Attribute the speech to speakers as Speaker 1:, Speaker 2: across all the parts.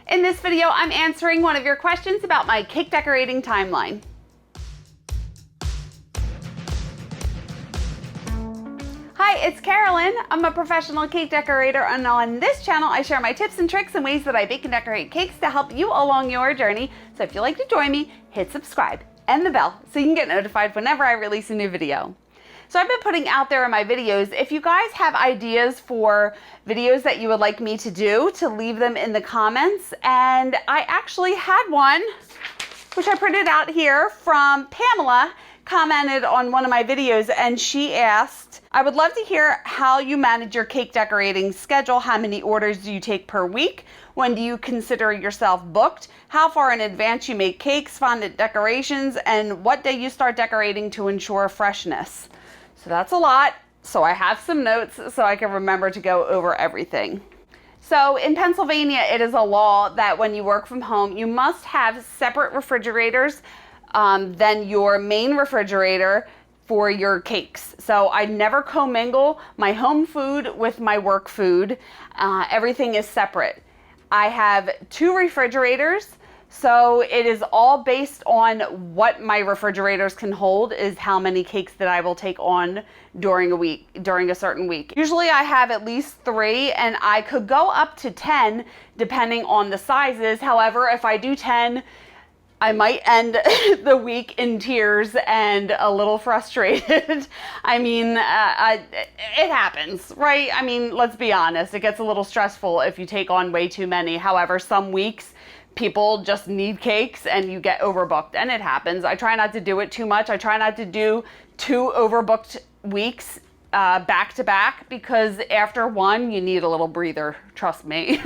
Speaker 1: In this video, I'm answering one of your questions about my cake decorating timeline. Hi, it's Karolyn. I'm a professional cake decorator, and on this channel, I share my tips and tricks and ways that I bake and decorate cakes to help you along your journey. So if you'd like to join me, hit subscribe and the bell so you can get notified whenever I release a new video. So I've been putting out there in my videos, if you guys have ideas for videos that you would like me to do, to leave them in the comments. And I actually had one, which I printed out here, from Pamela, commented on one of my videos, and she asked, I would love to hear how you manage your cake decorating schedule. How many orders do you take per week? When do you consider yourself booked? How far in advance you make cakes, fondant decorations, and what day you start decorating to ensure freshness? So that's a lot. So I have some notes so I can remember to go over everything. So in Pennsylvania, it is a law that when you work from home, you must have separate refrigerators than your main refrigerator for your cakes. So I never commingle my home food with my work food. Everything is separate. I have 2 refrigerators. So it is all based on what my refrigerators can hold, is how many cakes that I will take on during a certain week. Usually I have at least 3, and I could go up to 10 depending on the sizes. However, if I do 10, I might end the week in tears and a little frustrated. I mean, it happens, right? I mean, let's be honest. It gets a little stressful if you take on way too many. However, some weeks, people just need cakes and you get overbooked, and it happens. I try not to do it too much. I try not to do 2 overbooked weeks back to back, because after one, you need a little breather, trust me.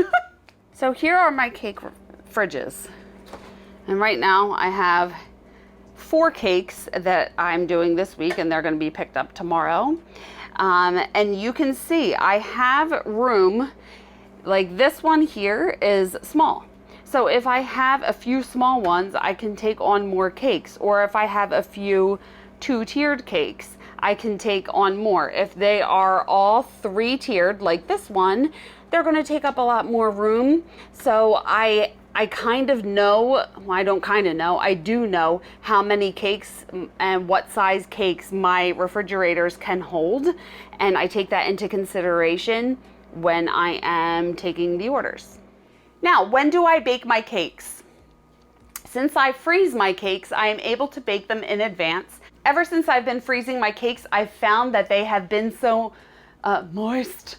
Speaker 1: So here are my cake fridges. And right now I have 4 cakes that I'm doing this week, and they're going to be picked up tomorrow. And you can see I have room, like this one here is small. So if I have a few small ones, I can take on more cakes. Or if I have a few 2-tiered cakes, I can take on more. If they are all 3-tiered, like this one, they're going to take up a lot more room. So I kind of know, well, I don't kind of know, I do know how many cakes and what size cakes my refrigerators can hold. And I take that into consideration when I am taking the orders. Now, when do I bake my cakes? Since I freeze my cakes, I am able to bake them in advance. Ever since I've been freezing my cakes, I've found that they have been so moist.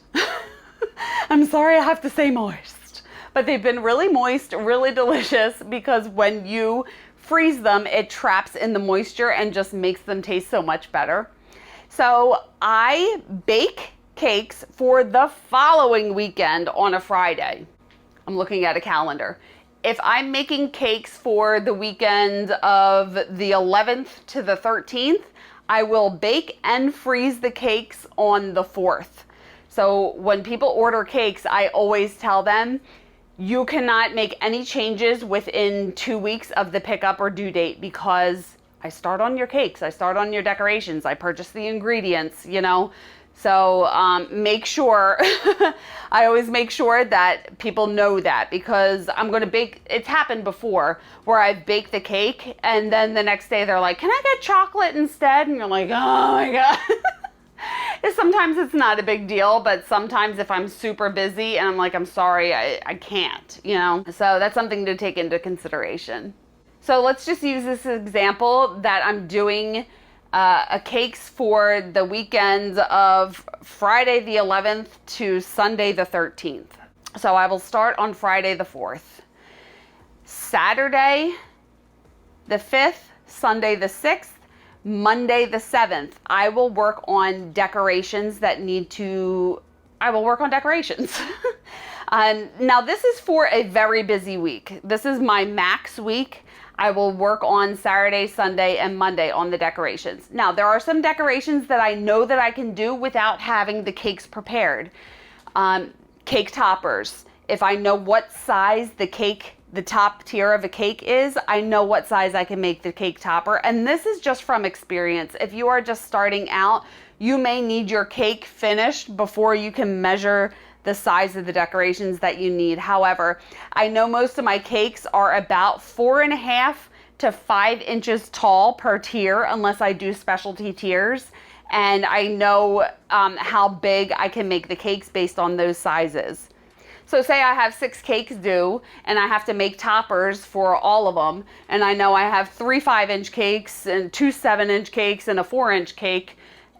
Speaker 1: I'm sorry I have to say moist, but they've been really moist, really delicious, because when you freeze them, it traps in the moisture and just makes them taste so much better. So I bake cakes for the following weekend on a Friday. I'm looking at a calendar. If I'm making cakes for the weekend of the 11th to the 13th, I will bake and freeze the cakes on the 4th. So when people order cakes, I always tell them, you cannot make any changes within 2 weeks of the pickup or due date, because I start on your cakes, I start on your decorations, I purchase the ingredients, you know. So make sure, I always make sure that people know that, because I'm going to bake, it's happened before where I've baked the cake and then the next day they're like, can I get chocolate instead? And you're like, oh my God. Sometimes it's not a big deal, but sometimes if I'm super busy and I'm like, I'm sorry, I can't, you know. So that's something to take into consideration. So let's just use this example that I'm doing cakes for the weekend of Friday the 11th to Sunday the 13th. So I will start on Friday the 4th. Saturday the 5th, Sunday the 6th, Monday the 7th, I will work on decorations I will work on decorations. Now this is for a very busy week. This is my max week. I will work on Saturday, Sunday, and Monday on the decorations. Now, there are some decorations that I know that I can do without having the cakes prepared. Cake toppers. If I know what size the top tier of a cake is, I know what size I can make the cake topper. And this is just from experience. If you are just starting out, you may need your cake finished before you can measure the size of the decorations that you need. However, I know most of my cakes are about 4.5 to 5 inches tall per tier, unless I do specialty tiers. And I know how big I can make the cakes based on those sizes. So say I have 6 cakes due and I have to make toppers for all of them, and I know I have 3 5-inch cakes and 2 7-inch cakes and a 4-inch cake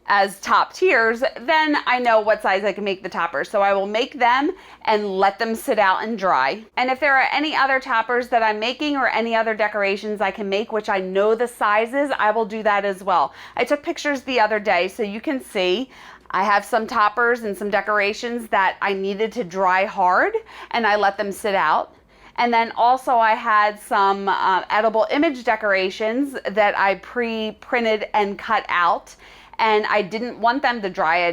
Speaker 1: as top tiers, then I know what size I can make the toppers. So I will make them and let them sit out and dry. And if there are any other toppers that I'm making or any other decorations I can make, which I know the sizes, I will do that as well. I took pictures the other day so you can see. I have some toppers and some decorations that I needed to dry hard, and I let them sit out. And then also I had some edible image decorations that I pre-printed and cut out, and I didn't want them to dry.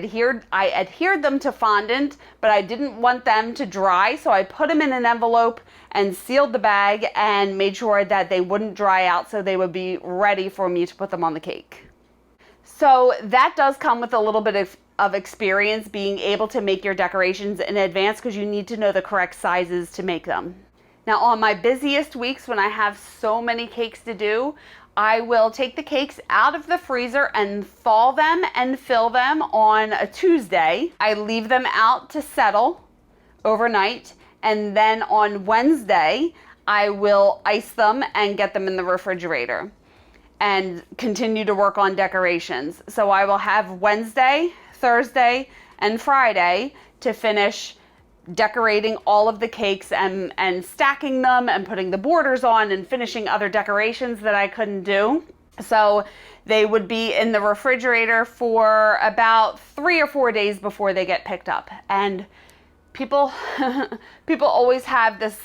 Speaker 1: I adhered them to fondant, but I didn't want them to dry, so I put them in an envelope and sealed the bag and made sure that they wouldn't dry out, so they would be ready for me to put them on the cake. So that does come with a little bit of experience, being able to make your decorations in advance, because you need to know the correct sizes to make them. Now, on my busiest weeks when I have so many cakes to do, I will take the cakes out of the freezer and thaw them and fill them on a Tuesday. I leave them out to settle overnight, and then on Wednesday, I will ice them and get them in the refrigerator and continue to work on decorations. So I will have Wednesday, Thursday, and Friday to finish decorating all of the cakes and stacking them and putting the borders on and finishing other decorations that I couldn't do. So they would be in the refrigerator for about 3 or 4 days before they get picked up. And people always have this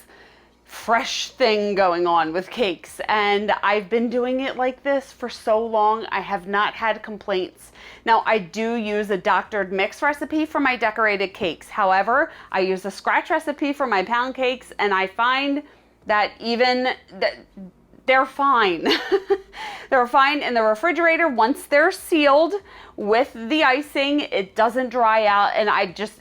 Speaker 1: fresh thing going on with cakes, and I've been doing it like this for so long. I have not had complaints. Now, I do use a doctored mix recipe for my decorated cakes. However, I use a scratch recipe for my pound cakes, and I find that they're fine. They're fine in the refrigerator once they're sealed with the icing. It doesn't dry out, and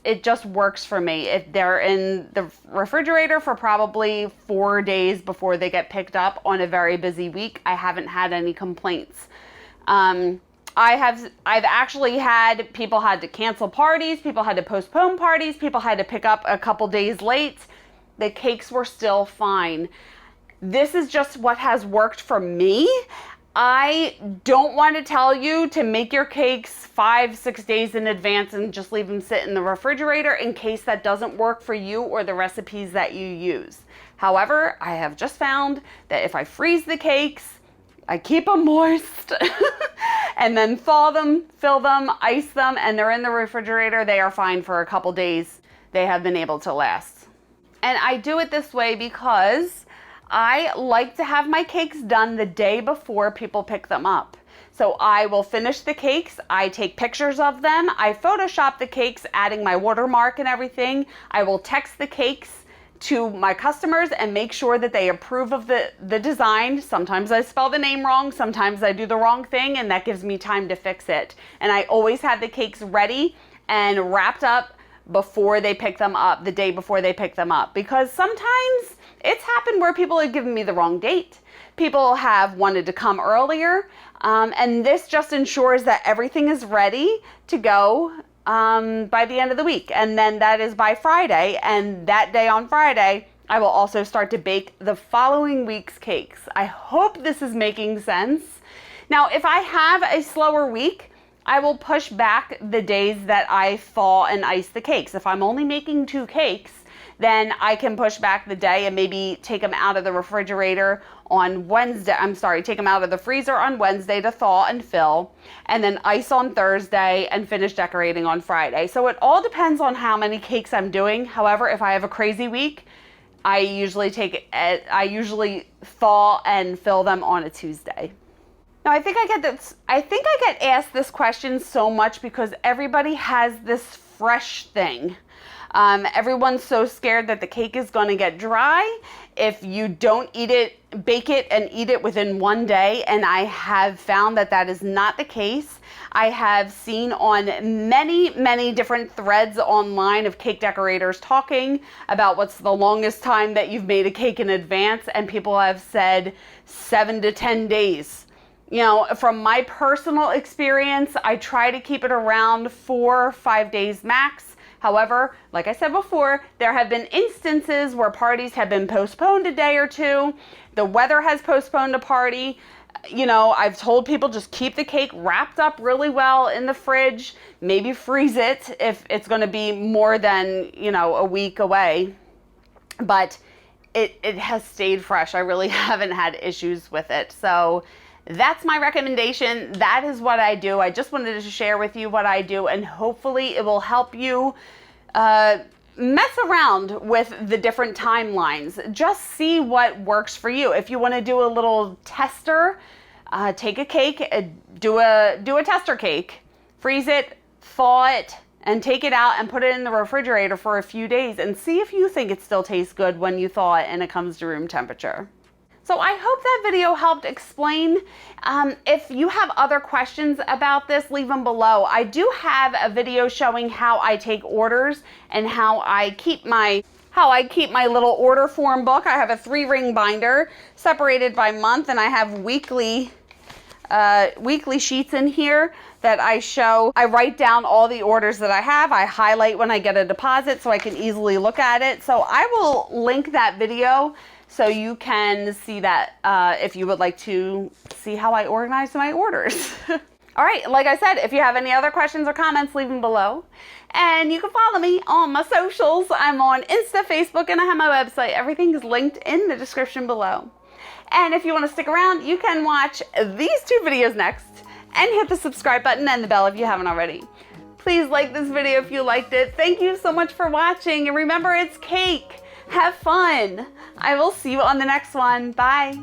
Speaker 1: it just works for me. If they're in the refrigerator for probably 4 days before they get picked up on a very busy week, I haven't had any complaints. I've actually had people had to cancel parties, people had to postpone parties, people had to pick up a couple days late. The cakes were still fine. This is just what has worked for me. I don't want to tell you to make your cakes 5-6 days in advance and just leave them sit in the refrigerator in case that doesn't work for you or the recipes that you use. However, I have just found that if I freeze the cakes, I keep them moist and then thaw them, fill them, ice them, and they're in the refrigerator, they are fine for a couple days. They have been able to last. And I do it this way because I like to have my cakes done the day before people pick them up. So I will finish the cakes, I take pictures of them, I Photoshop the cakes, adding my watermark and everything. I will text the cakes to my customers and make sure that they approve of the design. Sometimes I spell the name wrong, sometimes I do the wrong thing, and that gives me time to fix it. And I always have the cakes ready and wrapped up before they pick them up, the day before they pick them up, because sometimes it's happened where people have given me the wrong date. People have wanted to come earlier, and this just ensures that everything is ready to go by the end of the week. And then that is by Friday, and that day on Friday, I will also start to bake the following week's cakes. I hope this is making sense. Now, if I have a slower week, I will push back the days that I thaw and ice the cakes. If I'm only making 2 cakes, then I can push back the day and maybe take them out of the refrigerator on Wednesday. Take them out of the freezer on Wednesday to thaw and fill, and then ice on Thursday and finish decorating on Friday. So it all depends on how many cakes I'm doing. However, if I have a crazy week, I usually thaw and fill them on a Tuesday. Now, I think I get asked this question so much because everybody has this fresh thing. Everyone's so scared that the cake is going to get dry if you don't eat it, bake it and eat it within 1 day. And I have found that that is not the case. I have seen on many different threads online of cake decorators talking about what's the longest time that you've made a cake in advance, and people have said 7 to 10 days. You know, from my personal experience, I try to keep it around 4 or 5 days max. However, like I said before, there have been instances where parties have been postponed a day or two. The weather has postponed a party. You know, I've told people just keep the cake wrapped up really well in the fridge, maybe freeze it if it's going to be more than, you know, a week away. But it has stayed fresh. I really haven't had issues with it. So that's my recommendation. That is what I do. I just wanted to share with you what I do, and hopefully it will help you mess around with the different timelines. Just see what works for you. If you want to do a little tester, take a cake, do a tester cake, freeze it, thaw it, and take it out and put it in the refrigerator for a few days and see if you think it still tastes good when you thaw it and it comes to room temperature. So I hope that video helped explain. If you have other questions about this, leave them below. I do have a video showing how I take orders and how I keep my little order form book. I have a 3-ring binder separated by month, and I have weekly sheets in here that I show. I write down all the orders that I have. I highlight when I get a deposit so I can easily look at it. So I will link that video so you can see that if you would like to see how I organize my orders. All right, like I said, if you have any other questions or comments, leave them below. And you can follow me on my socials. I'm on Insta, Facebook, and I have my website. Everything is linked in the description below. And if you want to stick around, you can watch these 2 videos next and hit the subscribe button and the bell if you haven't already. Please like this video if you liked it. Thank you so much for watching. And remember, it's cake. Have fun. I will see you on the next one. Bye.